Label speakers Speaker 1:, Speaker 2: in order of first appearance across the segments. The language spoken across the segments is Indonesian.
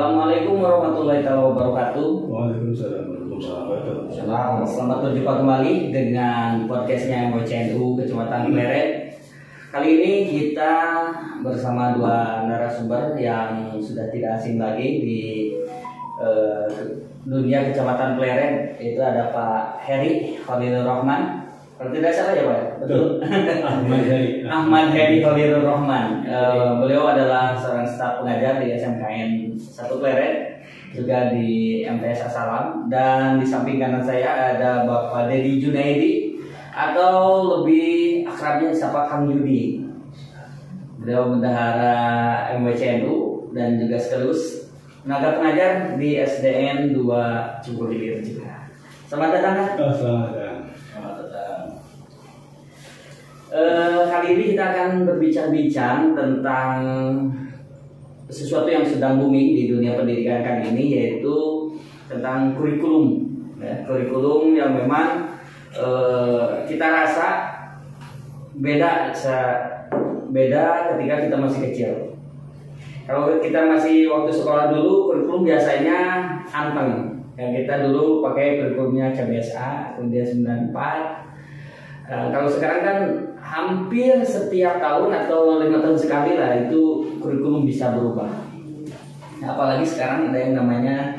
Speaker 1: Assalamualaikum warahmatullahi wabarakatuh.
Speaker 2: Waalaikumsalam warahmatullahi wabarakatuh.
Speaker 1: Selamat berjumpa kembali dengan podcastnya MOCNU Kecamatan Pleret. Kali ini kita bersama dua narasumber yang sudah tidak asing lagi di dunia Kecamatan Pleret. Itu ada Pak Heri Khalilur Rahman. Kalau tidak salah ya Pak, betul. Ahmad Heri Khalilur Rahman. Beliau adalah seorang staf pengajar di SMKN 1 Pleret, juga di MTS Asalam, dan di samping kanan saya ada Bapak Dedi Junaidi atau lebih akrabnya siapa Kang Yudi. Beliau bendahara MWCNU dan juga sekaligus tenaga pengajar di SDN 2 Cibulir juga. Selamat datang Kang.
Speaker 2: Selamat datang.
Speaker 1: Kali ini kita akan berbincang-bincang tentang sesuatu yang sedang booming di dunia pendidikan kali ini, yaitu tentang kurikulum. Kurikulum yang memang kita rasa beda ketika kita masih kecil. Kalau kita masih waktu sekolah dulu, kurikulum biasanya anteng. Yang kita dulu pakai kurikulumnya KBSA, kemudian 94. Kalau sekarang kan hampir setiap tahun atau 5 tahun sekali lah itu kurikulum bisa berubah. Apalagi sekarang ada yang namanya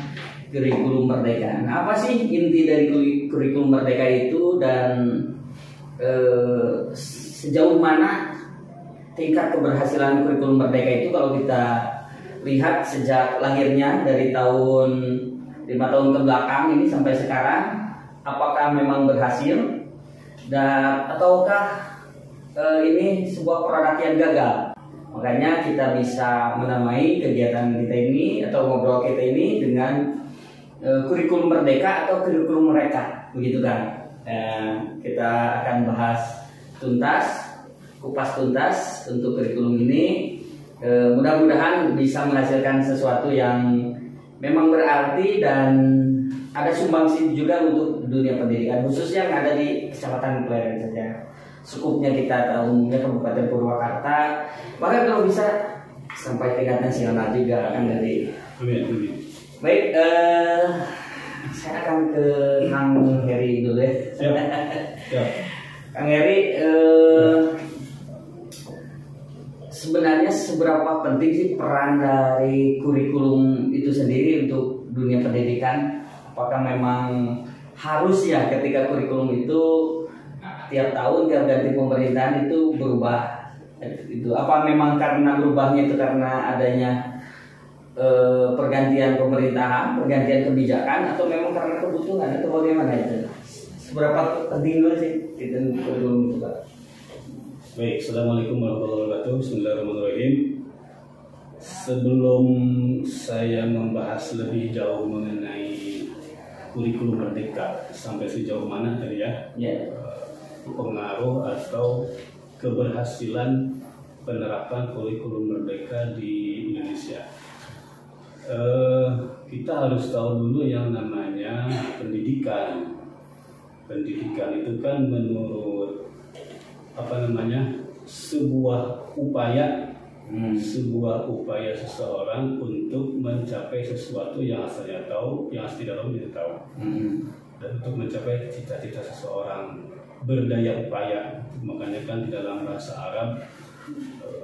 Speaker 1: kurikulum merdeka. Nah, apa sih inti dari kurikulum merdeka itu, dan sejauh mana tingkat keberhasilan kurikulum merdeka itu kalau kita lihat sejak lahirnya dari tahun 5 tahun ke belakang ini sampai sekarang, apakah memang berhasil dan ataukah ini sebuah produk yang gagal. Makanya kita bisa menamai kegiatan kita ini atau ngobrol kita ini dengan kurikulum merdeka atau kurikulum mereka, begitu kan? Kita akan bahas tuntas, kupas tuntas untuk kurikulum ini. Mudah-mudahan bisa menghasilkan sesuatu yang memang berarti dan ada sumbangsi juga untuk dunia pendidikan, khususnya yang ada di Kecamatan Pleret saja. Cukupnya kita tahu umumnya Kabupaten Purwakarta, bahkan kalau bisa sampai tingkat nasional juga kan dari. Baik, saya akan ke Kang Heri dulu ya. Kang Heri, sebenarnya seberapa penting sih peran dari kurikulum itu sendiri untuk dunia pendidikan? Apakah memang harus ya ketika kurikulum itu tiap tahun tiap ganti pemerintahan itu berubah? Itu apa memang karena berubahnya itu karena adanya pergantian pemerintahan, pergantian kebijakan, atau memang karena kebutuhan, atau bagaimana itu? Seberapa penting dulu sih itu kurikulum itu Pak?
Speaker 2: Baik, Assalamualaikum warahmatullahi wabarakatuh. Bismillahirrahmanirrahim. Sebelum saya membahas lebih jauh mengenai kurikulum merdeka sampai sejauh mana tadi ya, pengaruh atau keberhasilan penerapan kurikulum merdeka di Indonesia, kita harus tahu dulu yang namanya pendidikan. Pendidikan itu kan menurut sebuah upaya seseorang untuk mencapai sesuatu yang asalnya tahu, yang tidak tahu tidak tahu, dan untuk mencapai cita-cita seseorang, berdaya upaya. Makanya kan di dalam bahasa Arab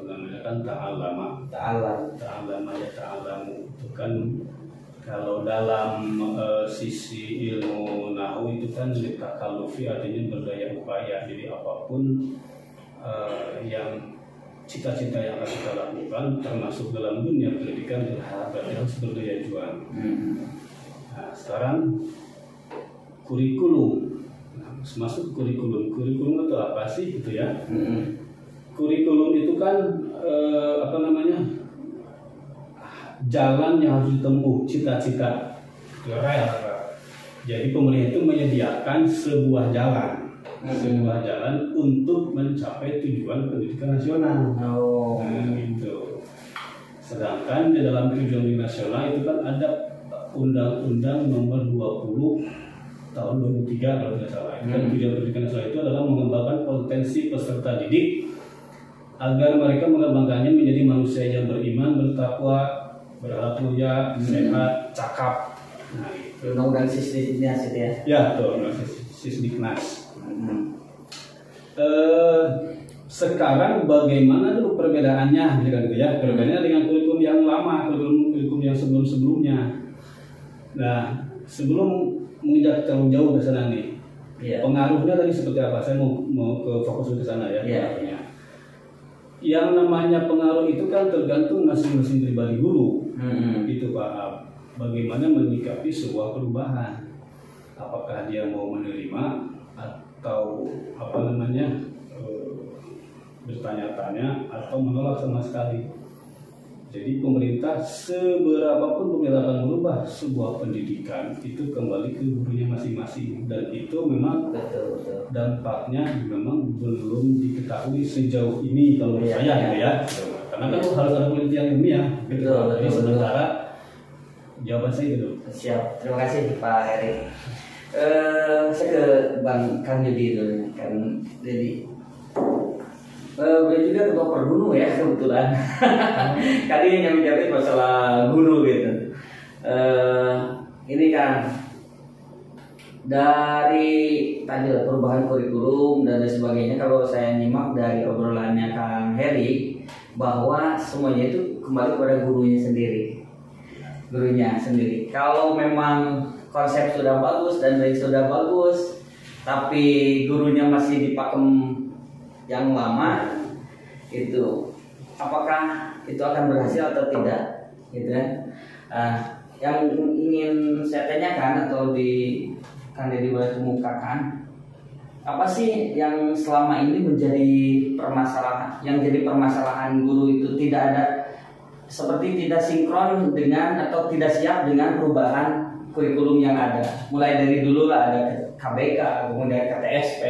Speaker 2: namanya kan ta'allama ya ta'allamu. Itu kan kalau dalam sisi ilmu nahwu itu kan litakalufi, artinya berdaya upaya. Jadi apapun yang cita-cita yang akan kita lakukan, termasuk dalam dunia pendidikan, berarti harus berdaya juang. Nah, sekarang kurikulum, masuk kurikulum itu apa sih gitu ya? Kurikulum itu kan jalan yang harus ditempuh, cita-cita, rel. Jadi pemerintah itu menyediakan sebuah jalan untuk mencapai tujuan pendidikan nasional. Nah, gitu. Sedangkan di dalam tujuan pendidikan nasional itu kan ada Undang-Undang Nomor 20 Tahun 2003 kalau tidak salah. Dan tujuan pendidikan nasional itu adalah mengembangkan potensi peserta didik agar mereka mengembangkannya menjadi manusia yang beriman, bertakwa, berharap mulia, sehat, cakap. Nah, itu.
Speaker 1: Undang-undang Sisdiknas itu ya.
Speaker 2: Ya, betul, Sisdiknas. Sekarang bagaimana dulu perbedaannya, gitu ya? Perbedaannya dengan kurikulum yang lama, kurikulum yang sebelum-sebelumnya. Nah, sebelum menginjak terlalu jauh ke sana nih, pengaruhnya tadi seperti apa? Saya mau ke fokus ke sana ya. Pengaruhnya. Yang namanya pengaruh itu kan tergantung masing-masing pribadi guru. Itu Pak. Bagaimana menyikapi sebuah perubahan? Apakah dia mau menerima atau bertanya-tanya atau menolak sama sekali? Jadi pemerintah seberapapun pemerintah akan merubah sebuah pendidikan itu kembali ke gurunya masing-masing, dan itu memang dampaknya memang belum diketahui sejauh ini kalau menurut saya gitu ya. Karena kan harus ada penelitian ilmiah. Jadi sementara jawaban saya gitu.
Speaker 1: Siap, terima kasih Pak Heri. Saya ke Bang Kang Yudi dulu kan. Jadi beliau juga ketua Pergunu ya kebetulan. Kali yang menjawab masalah guru gitu. Ini kan dari tadi perubahan kurikulum dan sebagainya. Kalau saya nyimak dari obrolannya Kang Heri, bahwa semuanya itu kembali kepada gurunya sendiri. Kalau memang konsep sudah bagus dan baik sudah bagus, tapi gurunya masih di pakem yang lama, itu apakah itu akan berhasil atau tidak, gitu kan? Yang ingin saya tanyakan atau Kang Deddy boleh kemukakan, apa sih yang selama ini menjadi permasalahan guru itu seperti tidak sinkron dengan atau tidak siap dengan perubahan kurikulum yang ada. Mulai dari dulu lah ada KBK, kemudian KTSP,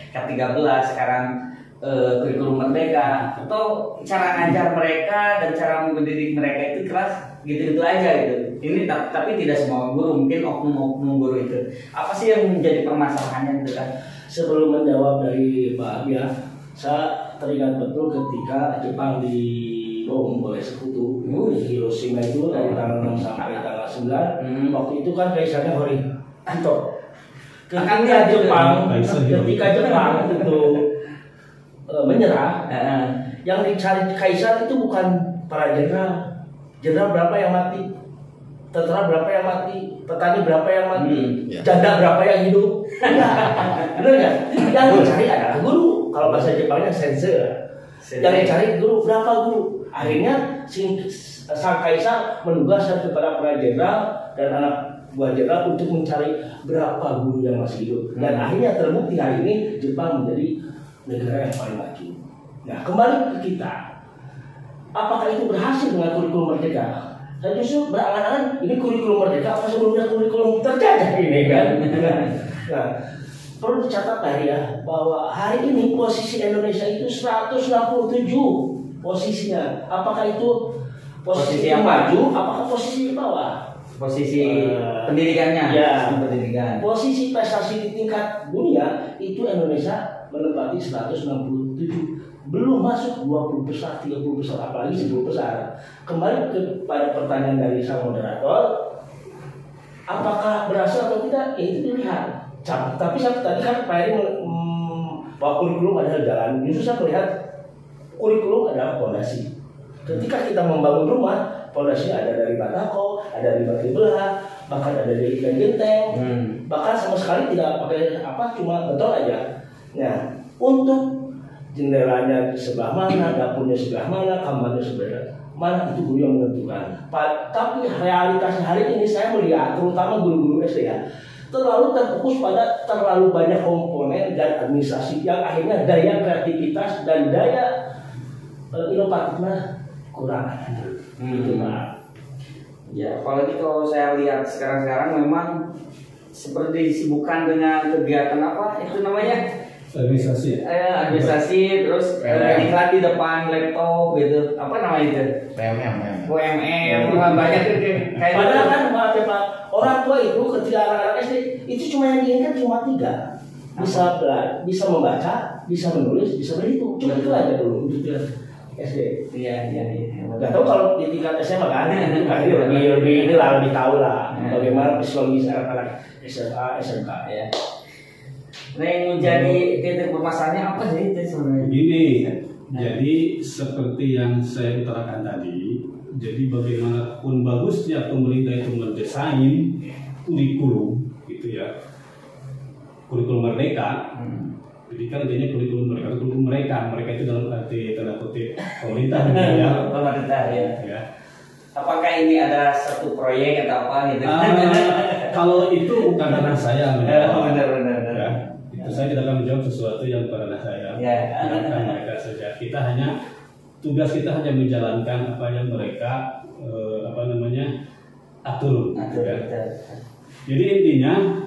Speaker 1: K13, sekarang kurikulum merdeka, atau cara ngajar mereka dan cara mendidik mereka itu keras gitu-gitu aja gitu. Ini tapi tidak semua guru, mungkin oknum-oknum guru itu. Apa sih yang menjadi permasalahannya gitu kan?
Speaker 3: Sebelum menjawab dari Pak Abia, saya teringat betul ketika Jepang dibom oleh sekutu Hiroshima itu dari tanggal 6 sampai tanggal 9. Waktu itu kan kaisarnya Hirohito. Ketika Jepang itu menyerah, yang dicari kaisar itu bukan para jenderal. Jenderal berapa yang mati, tentara berapa yang mati, petani berapa yang mati, janda berapa yang hidup. Benar nggak? Yang dicari adalah guru. Kalau bahasa Jepangnya sensei. Yang dicari guru, berapa guru. Akhirnya sang kaisar menugaskan kepada para jenderal dan anak buah jenderal untuk mencari berapa guru yang masih hidup. Dan akhirnya terbukti hari ini Jepang menjadi negara yang paling maju. Nah, kembali ke kita, apakah itu berhasil dengan kurikulum merdeka? Saya justru berangan-angan ini kurikulum merdeka apa sebelumnya kurikulum terjajah ini kan? Nah, perlu dicatat ya bahwa hari ini posisi Indonesia itu 167 posisinya. Apakah itu posisi yang maju? Apakah posisi di bawah?
Speaker 1: Posisi pendidikannya,
Speaker 3: ya.
Speaker 1: Pendidikan.
Speaker 3: Posisi prestasi di tingkat dunia itu Indonesia menempati 167, belum masuk 20 besar, 30 besar, apalagi 10 besar. Kembali kepada pertanyaan dari sang moderator, apakah berhasil atau tidak? Ya itu dilihat. Tapi tadi kan Pak Heri bahwa kurikulum adalah jalan. Justru saya melihat kurikulum adalah fondasi. Ketika kita membangun rumah, fondasinya ada dari batako, ada dari batu belah, bahkan ada dari ikan genteng, bahkan sama sekali tidak pakai cuma beton aja. Nah, untuk jendelanya di sebelah mana, dapurnya sebelah mana, kamarnya sebelah mana, itu guru yang menentukan. Tapi realitasnya hari ini saya melihat, terutama guru-guru SD ya, terlalu terfokus pada terlalu banyak komponen dan administrasi yang akhirnya daya kreativitas dan daya inovatifnya kurang. Itu Pak.
Speaker 1: Ya, apalagi kalau saya lihat sekarang memang seperti disibukkan dengan kegiatan apa itu namanya? Administrasi terus iklan di depan laptop gitu, apa namanya itu? UMM banyak itu.
Speaker 3: Padahal kan Pak, orang tua itu ketika anak-anak SD itu cuma yang diinginkan cuma 3, bisa membaca, bisa menulis, bisa berhitung, cuma itu aja dulu. SD.
Speaker 1: Iya.
Speaker 3: Gak tahu kalau di tingkat SMA kan, akhirnya lebih tahu lah bagaimana psikologis anak-anak SMA, SMK.
Speaker 1: Ya. Nah, yang menjadi titik permasalahannya apa sih itu sebenarnya?
Speaker 2: Begini, jadi seperti yang saya utarakan tadi, jadi bagaimanapun bagusnya pemerintah itu mendesain kurikulum, gitu ya, kurikulum merdeka. Jadi kan jadinya kurikulum mereka itu dalam arti tanda kutip pemerintah ya.
Speaker 1: Pemerintah ya.
Speaker 2: Ya.
Speaker 1: Apakah ini ada satu proyek atau apa gitu?
Speaker 2: Kalau itu bukan ranah saya menjawab.
Speaker 1: Benar.
Speaker 2: Ya, itu saya tidak akan menjawab sesuatu yang bukan ranah saya.
Speaker 1: Ya.
Speaker 2: Biarkan mereka saja. Tugas kita hanya menjalankan apa yang mereka atur. Ya. Jadi intinya,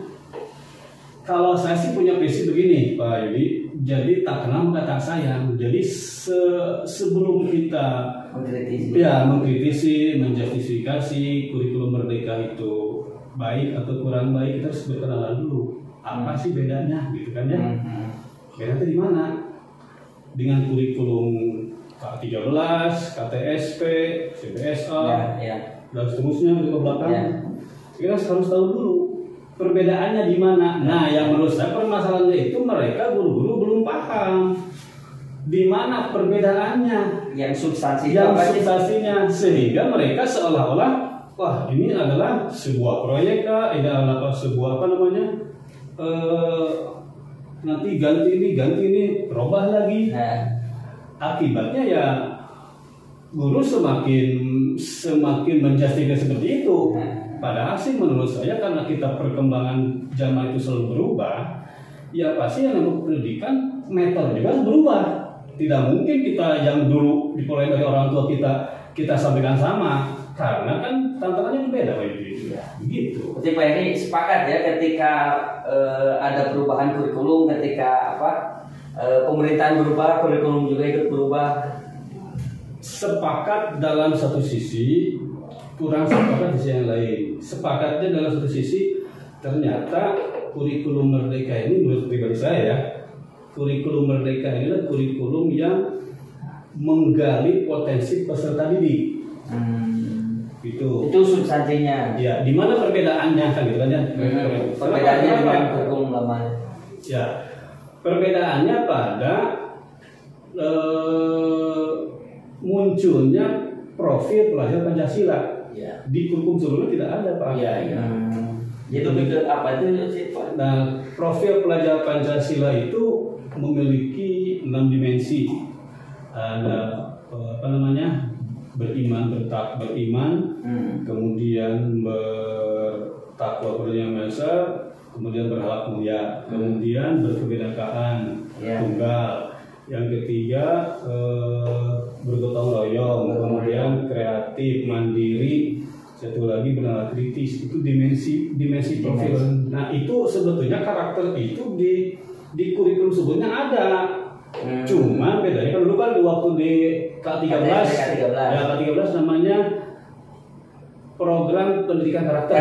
Speaker 2: kalau saya sih punya visi begini, Pak Yudi. Jadi tak kenal maka tak sayang. Jadi sebelum kita mengkritisi, menjustifikasi kurikulum merdeka itu baik atau kurang baik, kita harus berkenalan dulu. Apa sih bedanya, gitu kan ya? Bedanya di mana? Dengan kurikulum K13, KTSP, CBSA, dan seterusnya ke belakang. Kita harus tahu dulu perbedaannya di mana. Nah, yang menurut saya permasalahannya itu mereka guru-guru belum paham di mana perbedaannya,
Speaker 1: yang substansinya,
Speaker 2: sehingga mereka seolah-olah wah ini adalah sebuah proyek kah, ini adalah sebuah nanti ganti ini, robah lagi. Akibatnya ya guru semakin menjustifikasi seperti itu. Padahal sih menurut saya karena kita perkembangan zaman itu selalu berubah, ya pasti yang namanya pendidikan metode juga berubah. Tidak mungkin kita yang dulu dimulai dari orang tua kita sampaikan sama, karena kan tantangannya berbeda begitu.
Speaker 1: Jadi Pak ini sepakat ya ketika ada perubahan kurikulum, ketika pemerintahan berubah, kurikulum juga ikut berubah.
Speaker 2: Sepakat dalam satu sisi, kurang sepakat di sisi yang lain. Sepakatnya dalam satu sisi, ternyata kurikulum merdeka ini menurut pribadi saya, kurikulum merdeka inilah kurikulum yang menggali potensi peserta didik. Itu
Speaker 1: substansinya.
Speaker 2: Ya, di mana perbedaannya kan gitu kan ya?
Speaker 1: Perbedaannya dengan kurikulum lama.
Speaker 2: Ya, perbedaannya pada munculnya profil pelajar Pancasila. Di kurikulum sebelumnya tidak ada, Pak.
Speaker 1: Itu apa itu sih, Pak?
Speaker 2: Nah, profil pelajar Pancasila itu memiliki 6 dimensi. Ada beriman, kemudian bertakwa kepada Yang Maha Esa, kemudian berhalak mulia, kemudian berkebinekaan tunggal. Yang ketiga bergotong royong, kemudian kreatif, mandiri, satu lagi benar kritis. Itu dimensi profil. Nah, itu sebetulnya karakter itu di kurikulum sebelumnya ada. Cuma bedanya kan dulu kan waktu di K13 namanya program pendidikan karakter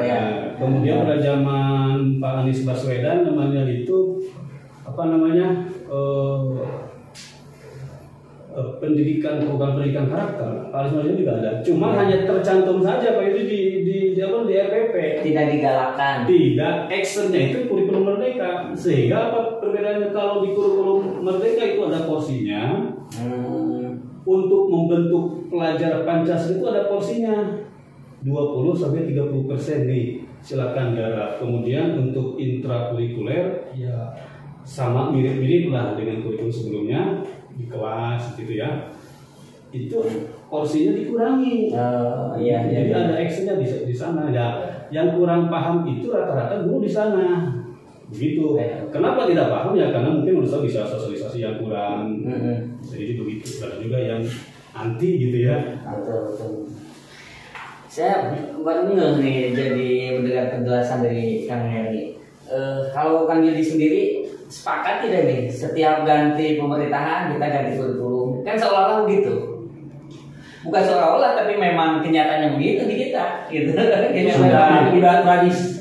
Speaker 2: ya. Kemudian pada zaman Pak Anies Baswedan namanya itu program pendidikan karakter. Pak Anies Baswedan juga ada. Cuma hanya tercantum saja Pak itu di RPP.
Speaker 1: Tidak digalakkan.
Speaker 2: Tidak, actionnya itu kurikulum merdeka. Sehingga apa perbedaannya kalau di kurikulum merdeka itu ada porsinya. Untuk membentuk pelajar Pancasila itu ada porsinya 20-30% nih, silakan garap. Kemudian untuk intrakurikuler ya sama mirip-mirip lah dengan kurikulum sebelumnya di kelas gitu ya. Itu porsinya dikurangi. Jadi ada actionnya di sana ya. Yang kurang paham itu rata-rata guru di sana. Begitu. Kenapa tidak paham ya? Karena mungkin menurut saya bisa sosialisasi yang kurang. Jadi begitu. Ada juga yang anti gitu ya.
Speaker 1: Betul. Saya ngeh nih jadi mendengar penjelasan dari Kang Heri. Kalau Kang Yudi sendiri sepakat tidak nih setiap ganti pemerintahan kita ganti kurikulum? Kan seolah-olah begitu. Bukan seolah-olah tapi memang kenyataannya begitu di kita gitu.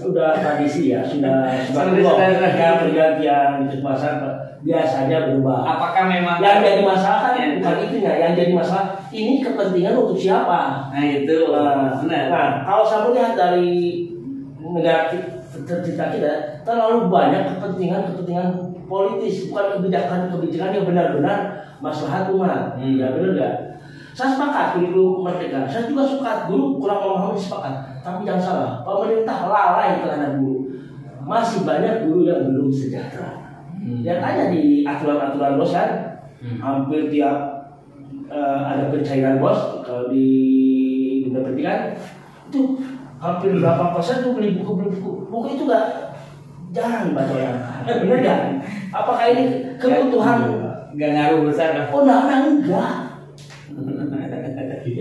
Speaker 3: Sudah tradisi ya, sudah pergantian kekuasaan biasanya berubah.
Speaker 1: Apakah memang
Speaker 3: yang jadi masalah kan bukan itunya yang jadi masalah. Ini kepentingan untuk siapa?
Speaker 1: Nah itu benar.
Speaker 3: Nah, kalau saya melihat dari negara kita terlalu banyak kepentingan politis, bukan kebijakan yang benar-benar maslahat umat. Ya benar nggak? Saya sepakat kurikulum merdeka. Saya juga sepakat guru kurang memahami, sepakat. Tapi jangan salah, pemerintah lalai terhadap guru. Masih banyak guru yang belum sejahtera. Lihat aja di aturan-aturan bos kan, hampir tiap ada pencairan bos. Kalau di dunia pendidikan itu hampir berapa persen tuh beli buku itu jarang baca orang. Bener nggak? Apakah ini kebutuhan?
Speaker 1: Nggak ngaruh besar.
Speaker 3: Oh enggak.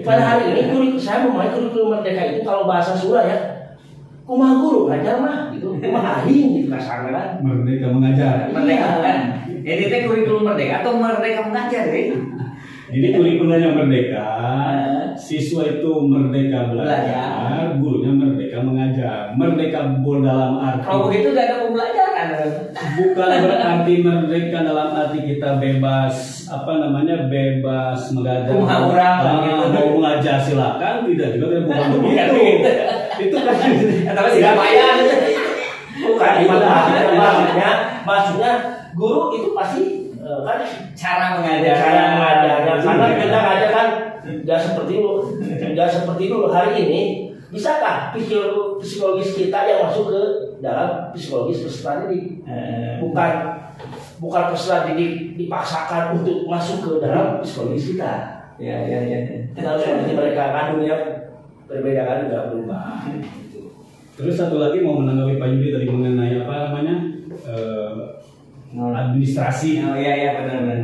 Speaker 3: Pada hari ini saya memulai kurikulum merdeka itu kalau bahasa Sunda ya, kumaha guru ngajar mah gitu, kumaha ahing gitu kasarnya kan.
Speaker 2: Merdeka mengajar.
Speaker 1: Merdeka kan? Ini teh kurikulum merdeka atau merdeka mengajar ya?
Speaker 2: Jadi kurikulumnya merdeka, siswa itu merdeka belajar, gurunya merdeka mengajar. Merdeka dalam arti.
Speaker 1: Kalau begitu gak ada pembelajaran.
Speaker 2: Bukan berarti merdeka dalam arti kita bebas bebas mengajar. Mau mengajar silakan, tidak juga bukan begitu. Itu kan
Speaker 1: tapi tidak bayar.
Speaker 3: Bukan maksudnya guru itu pasti kan
Speaker 1: cara mengajar.
Speaker 3: Karena kita ngajar kan tidak seperti dulu. Hari ini bisakah psikologis kita yang masuk ke dalam psikologis peserta didik? Bukan peserta didik dipaksakan untuk masuk ke dalam psikologis kita.
Speaker 1: Ya.
Speaker 3: Kita harus mengerti mereka kan dunia berbeda kan, nggak berubah.
Speaker 2: Terus satu lagi mau menanggapi Pak Yudi tadi mengenai administrasi.
Speaker 1: Oh iya benar.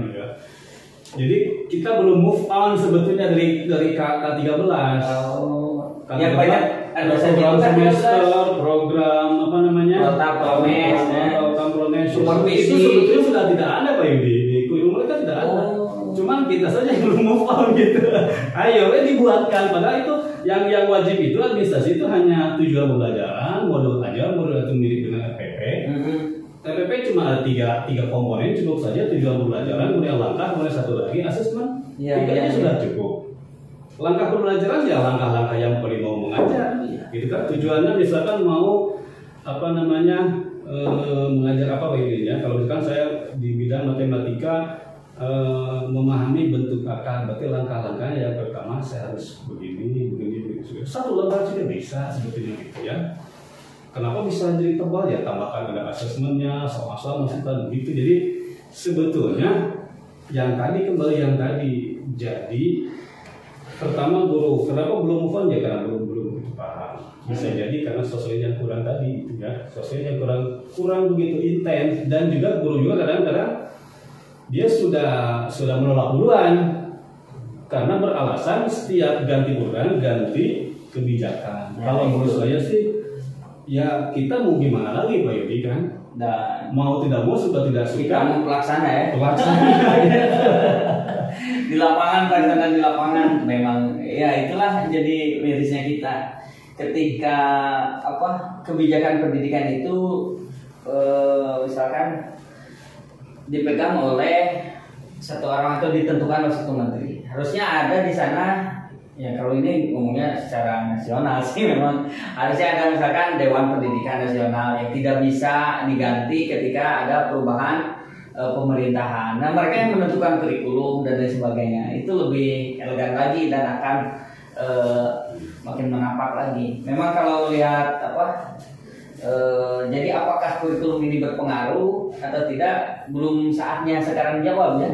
Speaker 2: Jadi kita belum move on sebetulnya dari K13.
Speaker 1: Yang banyak ada
Speaker 2: program semester, program program promes. Itu sebetulnya sudah tidak ada Pak Yudi. Di kurikulum mereka tidak ada. Cuman kita saja yang belum move on gitu. Ayo dibuatkan. Padahal itu yang wajib itu administrasi itu hanya tujuan pembelajaran, modul aja, modul itu mirip dengan RPP. RPP cuma ada tiga komponen cukup saja, tujuan pembelajaran, kemudian langkah, kemudian satu lagi asesmen. Tiganya sudah cukup. Langkah pembelajaran ya langkah-langkah yang paling mau mengajar. Gitu kan tujuannya misalkan mau mengajar apa begini ya. Kalau misalkan saya di bidang matematika memahami bentuk akar, berarti langkah-langkahnya yang pertama saya harus begini. Satu lembar sudah bisa sebetulnya gitu ya. Kenapa bisa jadi tebal ya? Tambahkan ada asesmennya, soal-soal masukan begitu. Jadi sebetulnya yang tadi. Jadi pertama guru, kenapa belum move on ya? Karena belum begitu paham. Bisa jadi karena sosialnya kurang tadi, ya. Sosialnya kurang begitu intens, dan juga guru juga kadang-kadang dia sudah menolak duluan karena beralasan setiap ganti bulan ganti kebijakan. Kalau menurut saya sih ya kita mau gimana lagi Pak Yudi kan? Mau tidak mau sudah tidak suka.
Speaker 1: Kita mau pelaksana ya. Pelaksanaan di lapangan memang ya itulah jadi mirisnya kita ketika kebijakan pendidikan itu misalkan dipegang oleh satu orang atau ditentukan oleh satu menteri. Harusnya ada di sana. Ya kalau ini ngomongnya secara nasional sih memang harusnya ada misalkan Dewan Pendidikan Nasional yang tidak bisa diganti ketika ada perubahan pemerintahan. Nah mereka yang menentukan kurikulum dan lain sebagainya itu lebih elegan lagi dan akan makin menapak lagi. Memang kalau lihat jadi apakah kurikulum ini berpengaruh atau tidak belum saatnya sekarang jawab ya.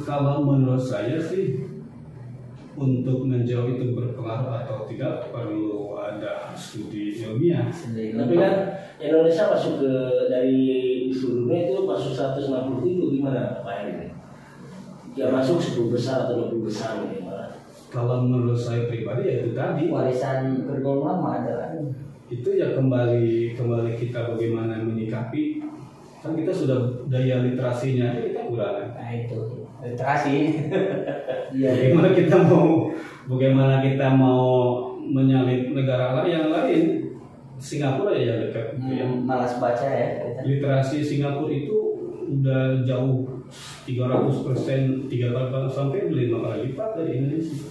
Speaker 2: Kalau menurut saya sih untuk menjawab itu berpengaruh atau tidak perlu ada studi ilmiah.
Speaker 3: Tapi kan Indonesia masuk ke dari seluruh dunia itu masuk 160 gimana Pak Heri? Ya masuk 10 besar atau 20 besar gimana?
Speaker 2: Kalau menurut saya pribadi ya itu tadi
Speaker 1: warisan kurikulum lama adalah
Speaker 2: itu ya kembali kita bagaimana menyikapi, kan kita sudah daya literasinya aja kita kurang.
Speaker 1: Nah itu literasi.
Speaker 2: Bagaimana kita mau menyalip negara yang lain. Singapura ya yang dekat gitu ya.
Speaker 1: Malas baca ya.
Speaker 2: Literasi Singapura itu udah jauh 300%, 3 kali sampai 5 kali lipat dari Indonesia.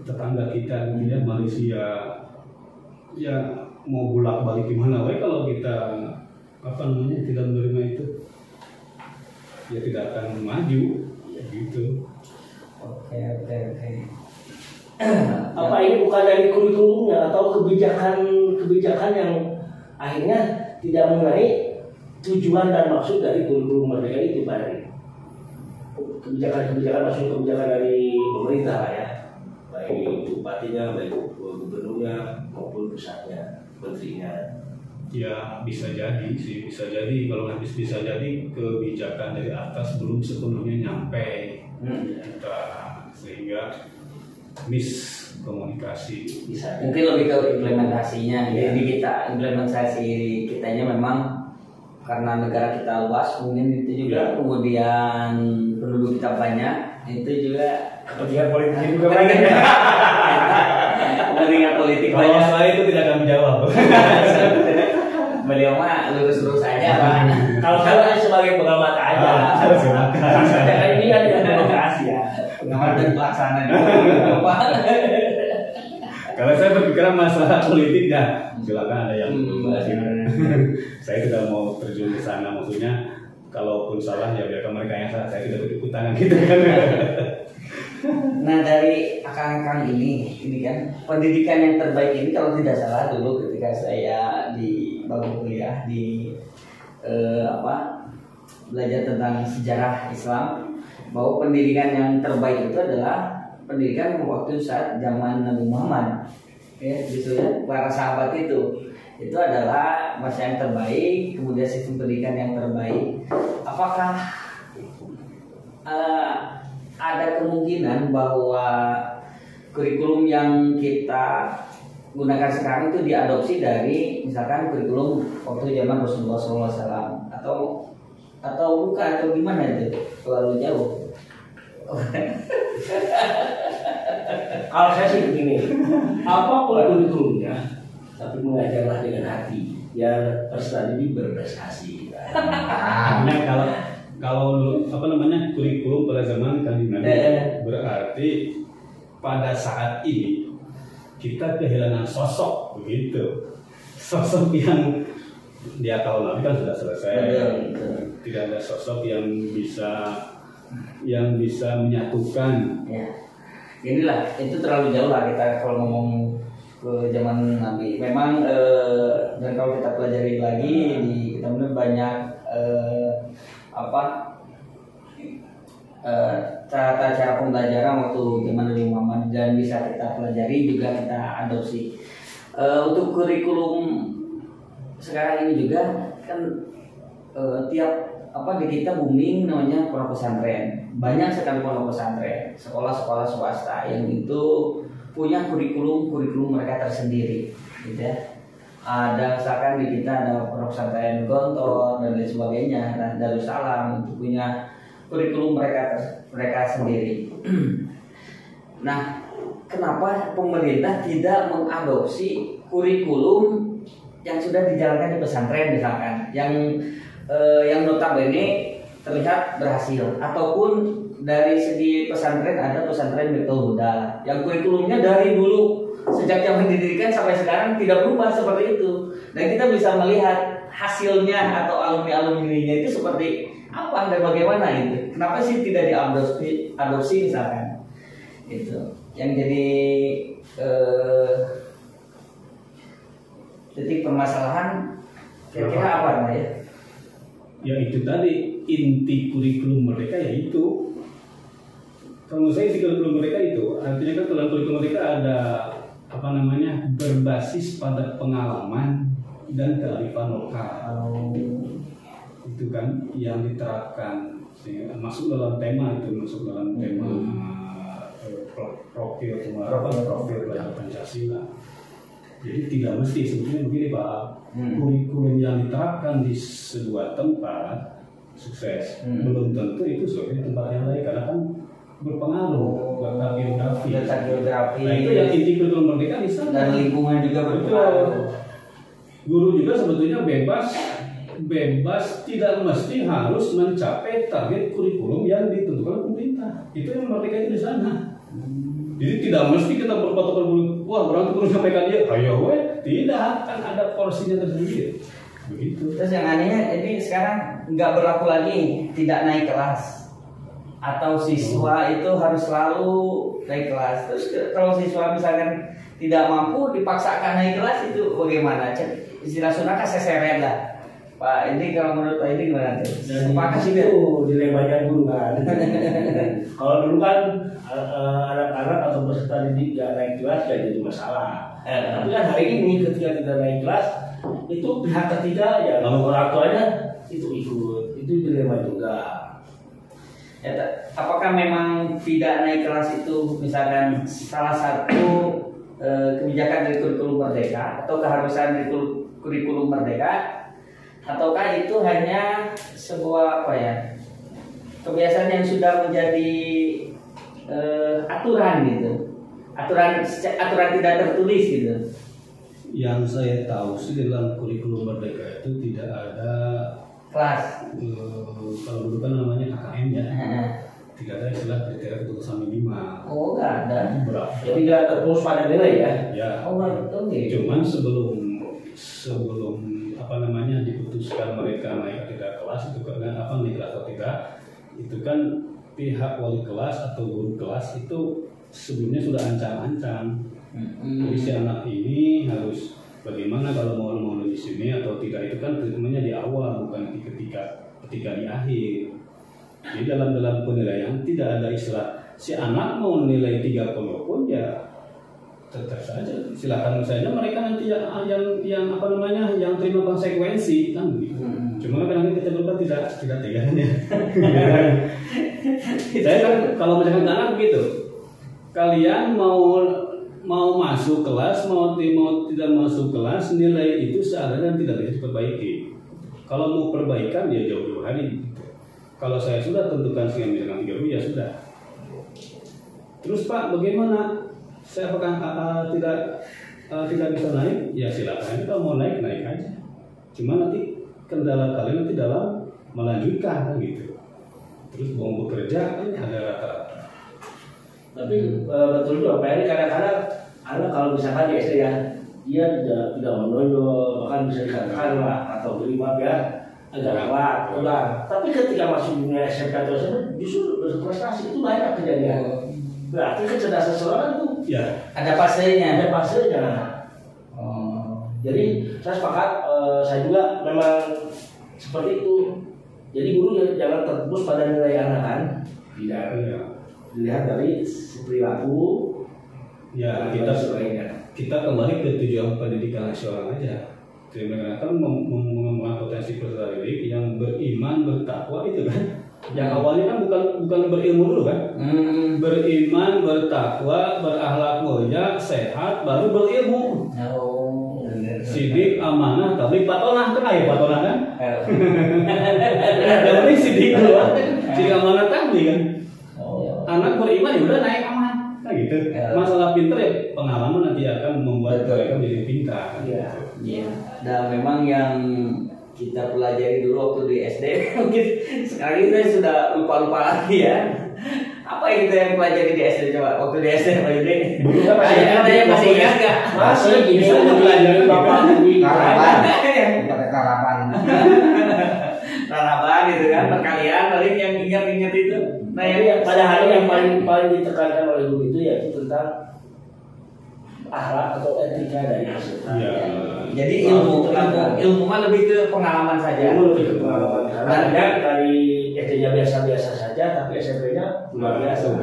Speaker 2: Tetangga kita kemudian Malaysia, ya mau bolak balik gimana wae kalau kita tidak menerima itu, ya tidak akan maju, gitu.
Speaker 1: Oke.
Speaker 3: Apa ini bukan dari kurikulumnya atau kebijakan yang akhirnya tidak mengenai tujuan dan maksud dari kurikulum Merdeka itu, Pak Heri? Kebijakan dari pemerintah lah ya, baik bupatinya, baik gubernurnya maupun pusatnya, menterinya.
Speaker 2: Ya bisa jadi sih, kalau bisa jadi kebijakan dari atas belum sepenuhnya nyampe kita, sehingga miskomunikasi.
Speaker 1: Mungkin lebih ke implementasinya. Jadi implementasi kitanya memang karena negara kita luas, mungkin itu juga kemudian penduduk kita banyak, itu juga
Speaker 3: Kepentingan politik juga banyak.
Speaker 1: kepentingan politik
Speaker 2: Kalau
Speaker 1: banyak.
Speaker 2: saya itu tidak akan menjawab.
Speaker 1: Beliau mah lurus-lurus aja, Pak.
Speaker 3: Kalau saya sebagai pengamat aja,
Speaker 2: Silakan.
Speaker 3: ini kan demokrasi ya.
Speaker 1: Pengamat dan pelaksana juga, Pak.
Speaker 2: Kalau saya berpikiran masalah politik, silakan ada yang membahas itu. Saya tidak mau terjun ke sana, maksudnya kalaupun salah ya biarkan mereka yang salah, saya tidak ikut tangan gitu kan.
Speaker 1: Nah, dari akang-akang ini kan pendidikan yang terbaik ini kalau tidak salah dulu ketika saya di bangku kuliah belajar tentang sejarah Islam, bahwa pendidikan yang terbaik itu adalah pendidikan waktu saat zaman Nabi Muhammad, ya, gitu ya, para sahabat itu adalah masa yang terbaik, kemudian sistem pendidikan yang terbaik. Apakah ada kemungkinan bahwa kurikulum yang kita gunakan sekarang itu diadopsi dari misalkan kurikulum waktu zaman Rasulullah SAW atau bukan, atau gimana itu, terlalu jauh?
Speaker 3: Kalau saya sih begini, apapun kurikulumnya, tapi mengajarlah dengan hati, biar peserta didik berprestasi.
Speaker 2: Hanya kalau kurikulum pada zaman Kanjeng Nabi, berarti pada saat ini kita kehilangan sosok, begitu, sosok yang dia tahun Nabi kan sudah selesai. Tidak ada sosok yang bisa menyatukan.
Speaker 1: Ya, inilah, itu terlalu jauh lah kita kalau ngomong ke zaman Nabi. Memang dan kalau kita pelajari lagi di kita banyak tata cara pembelajaran waktu zaman Nabi Muhammad, dan bisa kita pelajari juga kita adopsi. Untuk kurikulum sekarang ini juga kan di kita booming namanya pondok pesantren. Banyak sekali pondok pesantren, sekolah-sekolah swasta yang itu punya kurikulum mereka tersendiri, gitu ya. Ada misalkan di kita ada pondok pesantren Gontor dan lain sebagainya, dan Darussalam itu punya kurikulum mereka sendiri. Nah, kenapa pemerintah tidak mengadopsi kurikulum yang sudah dijalankan di pesantren misalkan, yang notabene terlihat berhasil, ataupun dari segi pesantren ada pesantren Miftahul Huda yang kurikulumnya dari dulu sejak zaman didirikan sampai sekarang tidak berubah seperti itu, dan kita bisa melihat hasilnya atau alumni-alumninya itu seperti apa dan bagaimana itu. Kenapa sih tidak diadopsi misalkan itu yang jadi titik permasalahan kira-kira apa ya?
Speaker 2: Ya itu tadi inti kurikulum mereka, yaitu kalau saya inti kurikulum mereka itu artinya kan dalam kurikulum mereka ada berbasis pada pengalaman dan kearifan lokal. Itu kan yang diterapkan, masuk dalam tema profil belajar Pancasila. Jadi tidak mesti, sebetulnya begini Pak, kurikulum yang diterapkan di sebuah tempat sukses, belum tentu itu sukses di tempat yang lain, karena kan berpengaruh letak geografi. Nah itu yang inti kurikulum merdeka di sana.
Speaker 1: Dan lingkungan juga berpengaruh.
Speaker 2: Guru juga sebetulnya bebas bebas, tidak mesti harus mencapai target kurikulum yang ditentukan pemerintah. Itu yang merdeka itu di sana. Jadi tidak mesti kita berpatokan dulu, wah orang itu perlu sampaikan dia, ayo weh, tidak, kan ada porsinya tersendiri. Begitu.
Speaker 1: Terus yang anehnya ini sekarang nggak berlaku lagi tidak naik kelas atau siswa itu harus selalu naik kelas. Terus kalau siswa misalkan tidak mampu dipaksakan naik kelas itu bagaimana? Istilah Sunda kan seseret lah. Pak, ini kalau menurut Pak ini gimana?
Speaker 3: Sepakat sih itu dilemanya guru kan. Kalau dulu kan anak-anak atau peserta didik nggak naik kelas nggak jadi masalah. Tapi kan hari ini ketika tidak naik kelas itu pihak ketiga ya orang tuanya itu ikut, itu dilema juga.
Speaker 1: Ya, apakah memang tidak naik kelas itu misalkan salah satu kebijakan dari kurikulum merdeka atau keharusan dari kurikulum merdeka, ataukah itu hanya sebuah kebiasaan yang sudah menjadi aturan gitu, aturan tidak tertulis gitu?
Speaker 2: Yang saya tahu sih dalam kurikulum merdeka itu tidak ada
Speaker 1: kelas.
Speaker 2: Kalau dulu kan namanya KKM ya. Tidak ada istilah kriteria keputusan minimal.
Speaker 1: Oh, nggak ada.
Speaker 2: Berapa?
Speaker 3: Jadi nggak terus pada nilai ya?
Speaker 2: Ya.
Speaker 1: Oh, okay.
Speaker 2: Cuman sebelum diputuskan mereka naik atau tidak kelas itu karena naik kelas atau tidak, itu kan pihak wali kelas atau guru kelas itu sebelumnya sudah ancang-ancang. Jadi si anak ini harus bagaimana kalau mau di sini atau tidak, itu kan treatmentnya di awal bukan ketika di akhir. Jadi dalam penilaian tidak ada istilah si anak mau nilai 30 pun ya tetap saja silakan saja mereka nanti yang terima konsekuensi kan gitu. Cuma kadang-kadang kita berbuat tidak teganya. Saya kan kalau misalkan anak begitu, kalian mau masuk kelas mau tidak masuk kelas, nilai itu seadanya dan tidak bisa diperbaiki. Kalau mau perbaikan ya jauh-jauh hari. Kalau saya sudah tentukan misalkan 3 ya sudah. Terus Pak bagaimana? Saya apakah tidak bisa naik? Ya silakan, kalau mau naik aja. Cuma nanti kendala kalian nanti dalam melanjutkan kan gitu. Terus mau bekerja kan ada rata-rata.
Speaker 3: Tapi betul juga Pak Eri, kadang-kadang anak kalau misalkan di SD ya dia tidak menonjol, bahkan bisa dikatakan lah atau beri maaf ya agak telat. Tapi ketika masuk dunia SMK atau SMP justru berprestasi, itu banyak kejadian. Berarti kecerdasan seorang itu
Speaker 1: ya ada fasenya.
Speaker 3: Jadi saya sepakat, saya juga memang seperti itu. Jadi guru jangan terfokus pada nilai anak kan, tidak dilihat dari perilaku.
Speaker 2: Ya kita kembali ke tujuan pendidikan nasional aja. Terima kan mengembangkan potensi peserta didik yang beriman bertakwa itu kan. Yang awalnya kan bukan berilmu dulu kan. Beriman, bertakwa, berakhlak mulia, sehat, baru berilmu. Sidik, amanah, tablik, patonah kan patonah kan. Yang penting sidik dulu. Sidik, amanah, tablik kan. Anak beriman ya udah naik aman. Nah gitu. Masalah pintar ya pengalaman nanti akan membuat mereka menjadi pintar.
Speaker 1: Iya. Dan memang yang kita pelajari dulu waktu di SD mungkin sekarang ini sudah lupa lagi ya. Apa yang kita yang pelajari di SD coba waktu di SD Pak Yudi? Masih ingat nggak?
Speaker 3: Masih bisa pelajari bapak di
Speaker 1: karapan. Karapan itu kan perkalian paling yang ingat itu.
Speaker 3: Nah yang pada hari yang paling ditekankan oleh guru itu yaitu tentang akhlak atau etika dari peserta.
Speaker 1: Jadi ilmu mah lebih ke pengalaman saja.
Speaker 3: Ilmu lebih ke pengalaman. Karena dari SD-nya biasa-biasa saja, tapi SMP-nya luar biasa.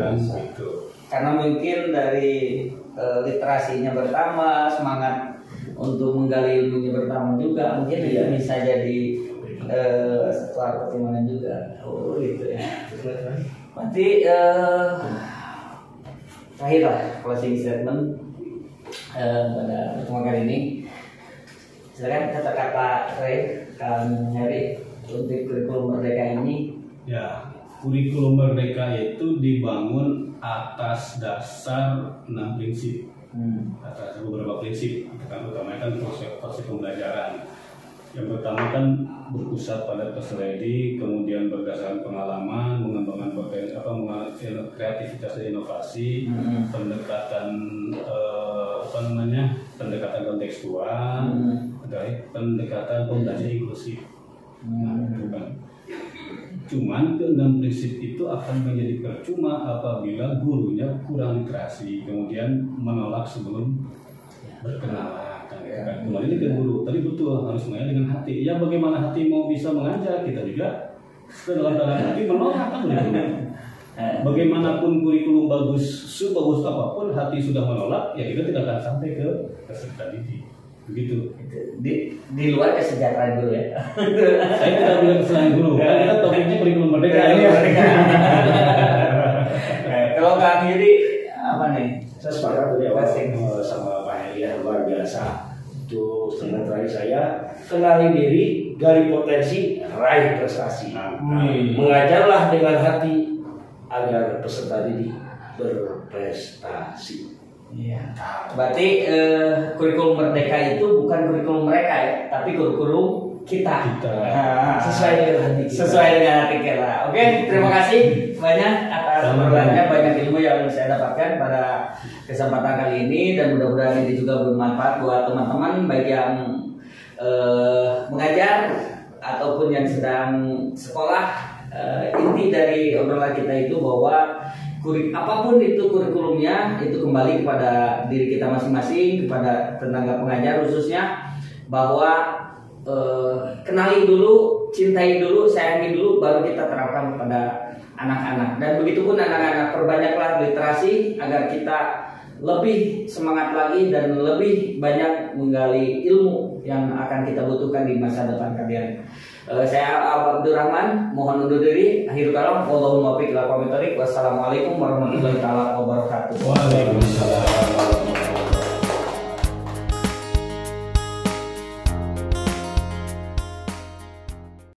Speaker 1: Karena mungkin dari literasinya bertambah, semangat untuk menggali ilmunya bertambah juga, mungkin bisa jadi setelah pertimbangan juga. Oh gitu ya. Berarti terakhir lah closing statement pada pertemuan kali ini. Silakan kata-kata Kang Heri untuk kurikulum merdeka ini.
Speaker 2: Ya, kurikulum merdeka itu dibangun atas dasar 6 prinsip. Atas beberapa prinsip, utamanya kan proses pembelajaran. Yang pertama kan berpusat pada peserta didik, kemudian berdasarkan pengalaman, mengembangkan potensi kreativitas dan inovasi, pendekatan pendekatan kontekstual, pendekatan pembelajaran inklusif. Nah, itu kan. Cuman keenam prinsip itu akan menjadi percuma apabila gurunya kurang literasi, kemudian menolak sebelum berkenalan. Kembali ini ke guru, tadi betul harus mengajar dengan hati. Ya bagaimana hati mau bisa mengajar, kita juga dalam hati menolak kan begitu. Bagaimanapun kurikulum bagus, sebagus apapun hati sudah menolak, ya kita tidak akan sampai ke peserta didik. Begitu.
Speaker 1: Di luar kesejahteraan guru ya.
Speaker 2: Saya tidak bilang selain guru, kan kita topiknya kurikulum merdeka.
Speaker 1: Kalau Kang Yudi apa nih?
Speaker 3: Saya sepakat tadi sama Pak Heri ya, luar biasa. Itu statement terakhir saya, kenali diri, gali potensi, raih prestasi. Mengajarlah dengan hati agar peserta didik berprestasi.
Speaker 1: Iya. Berarti kurikulum merdeka itu bukan kurikulum mereka ya, tapi kurikulum kita.
Speaker 3: Sesuai dengan hati kita.
Speaker 1: Sesuai dengan hati kita. Oke, terima kasih banyak atas obrolannya, banyak ilmu yang saya dapatkan pada kesempatan kali ini, dan mudah-mudahan ini juga bermanfaat buat teman-teman baik yang mengajar ataupun yang sedang sekolah. Inti dari obrolan kita itu bahwa apapun itu kurikulumnya itu kembali kepada diri kita masing-masing, kepada tenaga pengajar khususnya, bahwa kenali dulu, cintai dulu, sayangi dulu, baru kita terapkan kepada anak-anak. Dan begitu pun anak-anak, perbanyaklah literasi agar kita lebih semangat lagi dan lebih banyak menggali ilmu yang akan kita butuhkan di masa depan kalian. Saya Abdurrahman, mohon undur diri. Akhirul kalam, wallahul muwaffiq ila aqwamit thoriq. Wassalamualaikum warahmatullahi wabarakatuh.